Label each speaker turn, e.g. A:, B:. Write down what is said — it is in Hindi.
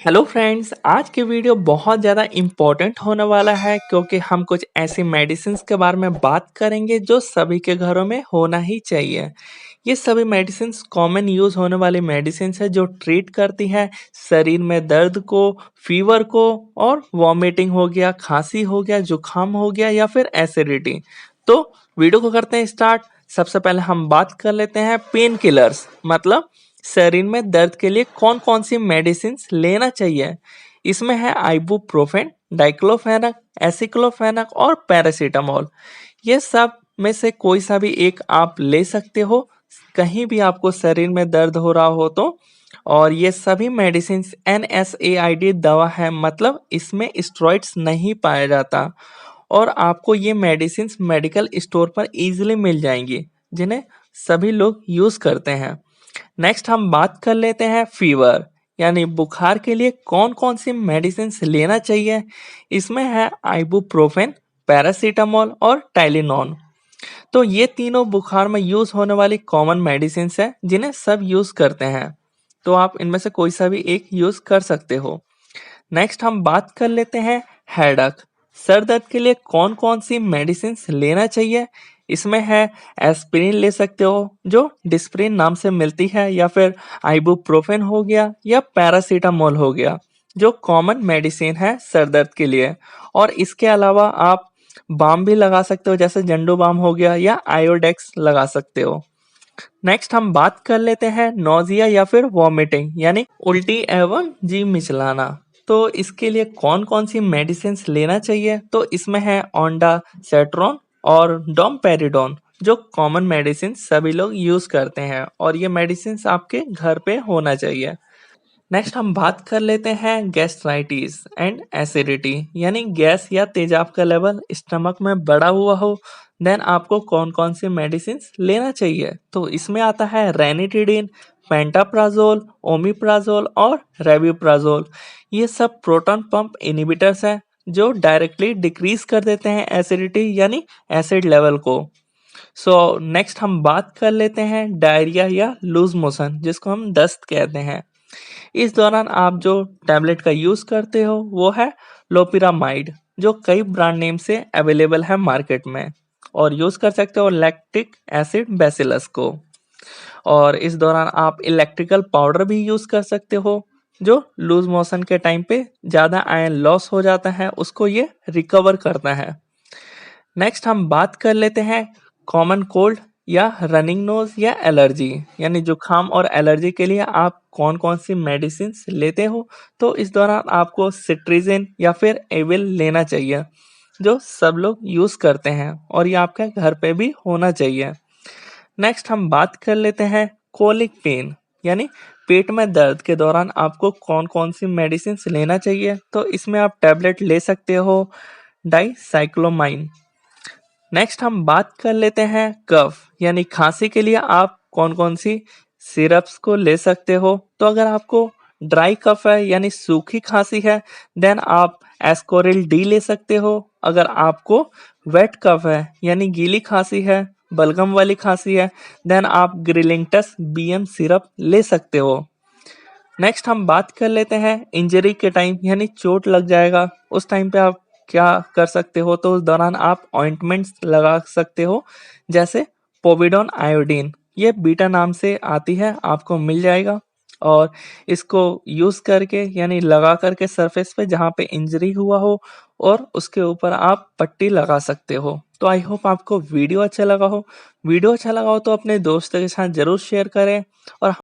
A: हेलो फ्रेंड्स, आज की वीडियो बहुत ज़्यादा इम्पोर्टेंट होने वाला है क्योंकि हम कुछ ऐसी मेडिसिन्स के बारे में बात करेंगे जो सभी के घरों में होना ही चाहिए। ये सभी मेडिसिन्स कॉमन यूज़ होने वाली मेडिसिन्स है जो ट्रीट करती है शरीर में दर्द को, फीवर को और वॉमिटिंग हो गया, खांसी हो गया, जुकाम हो गया या फिर एसिडिटी। तो वीडियो को करते हैं स्टार्ट। सबसे पहले हम बात कर लेते हैं पेन किलर्स, मतलब शरीर में दर्द के लिए कौन कौन सी मेडिसिन लेना चाहिए। इसमें है आइबुप्रोफेन, डाइक्लोफेनक, एसिक्लोफेनक और पैरासीटामोल। ये सब में से कोई सा भी एक आप ले सकते हो कहीं भी आपको शरीर में दर्द हो रहा हो तो। और ये सभी मेडिसिन NSAID दवा है, मतलब इसमें स्टेरॉइड्स नहीं पाया जाता और आपको ये मेडिसिन मेडिकल स्टोर पर इजीली मिल जाएंगी जिन्हें सभी लोग यूज करते हैं। नेक्स्ट हम बात कर लेते हैं फीवर यानी बुखार के लिए कौन कौन सी मेडिसिन लेना चाहिए। इसमें है आइबुप्रोफेन, पैरासीटामोल और टाइलेनॉन। तो ये तीनों बुखार में यूज होने वाली कॉमन मेडिसिन है जिन्हें सब यूज करते हैं, तो आप इनमें से कोई सा भी एक यूज कर सकते हो। नेक्स्ट हम बात कर लेते हैं हेडक, सर दर्द के लिए कौन कौन सी मेडिसिन लेना चाहिए। इसमें है एस्पिरिन ले सकते हो जो डिस्प्रिन नाम से मिलती है, या फिर आइबुप्रोफेन हो गया या पैरासीटामोल हो गया जो कॉमन मेडिसिन है सर दर्द के लिए। और इसके अलावा आप बाम भी लगा सकते हो, जैसे जंडू बाम हो गया या आयोडेक्स लगा सकते हो। नेक्स्ट हम बात कर लेते हैं नोजिया या फिर वॉमिटिंग यानी उल्टी एवं जी मिचलाना। तो इसके लिए कौन कौन सी मेडिसिन लेना चाहिए, तो इसमें है ओंडा सेट्रॉन और डोमपेरिडोन जो कॉमन मेडिसिन सभी लोग यूज करते हैं और ये मेडिसिन आपके घर पे होना चाहिए। नेक्स्ट हम बात कर लेते हैं गैस्ट्राइटिस एंड एसिडिटी यानी गैस या तेजाब का लेवल स्टमक में बढ़ा हुआ हो, देन आपको कौन कौन सी मेडिसिन लेना चाहिए। तो इसमें आता है रेनिटिडिन, पेंटाप्राजोल, ओमिप्राजोल और रेब्यूप्राजोल। ये सब प्रोटॉन पंप इनहिबिटर्स हैं जो डायरेक्टली डिक्रीज कर देते हैं एसिडिटी यानी एसिड लेवल को। नेक्स्ट हम बात कर लेते हैं डायरिया या लूज मोशन जिसको हम दस्त कहते हैं। इस दौरान आप जो टैबलेट का यूज करते हो वो है लोपिरामाइड जो कई ब्रांड नेम से अवेलेबल है मार्केट में, और यूज कर सकते हो लैक्टिक एसिड बेसिलस को। और इस दौरान आप इलेक्ट्रिकल पाउडर भी यूज कर सकते हो जो लूज मोशन के टाइम पे ज्यादा आयरन लॉस हो जाता है उसको ये रिकवर करता है। नेक्स्ट हम बात कर लेते हैं कॉमन कोल्ड या रनिंग नोज या एलर्जी यानी जुकाम और एलर्जी के लिए आप कौन कौन सी मेडिसिन लेते हो। तो इस दौरान आपको सिट्रीजिन या फिर एविल लेना चाहिए जो सब लोग यूज करते हैं और ये आपके घर पे भी होना चाहिए। नेक्स्ट हम बात कर लेते हैं कोलिक पेन यानी पेट में दर्द के दौरान आपको कौन कौन सी मेडिसिन लेना चाहिए। तो इसमें आप टैबलेट ले सकते हो डाइसाइक्लोमाइन। नेक्स्ट हम बात कर लेते हैं कफ यानी खांसी के लिए आप कौन कौन सी सिरप्स को ले सकते हो। तो अगर आपको ड्राई कफ है यानी सूखी खांसी है देन आप एस्कोरिल डी ले सकते हो। अगर आपको वेट कफ है यानी गीली खांसी है, बलगम वाली खांसी है, देन आप ग्रिलिंगटस BM सिरप ले सकते हो। नेक्स्ट हम बात कर लेते हैं इंजरी के टाइम यानी चोट लग जाएगा उस टाइम पे आप क्या कर सकते हो। तो उस दौरान आप ऑइंटमेंट्स लगा सकते हो जैसे पोविडोन आयोडीन, ये बीटा नाम से आती है, आपको मिल जाएगा। और इसको यूज करके यानी लगा करके सरफेस पे जहाँ पे इंजरी हुआ हो और उसके ऊपर आप पट्टी लगा सकते हो। तो आई होप आपको वीडियो अच्छा लगा हो। वीडियो अच्छा लगा हो तो अपने दोस्तों के साथ जरूर शेयर करें और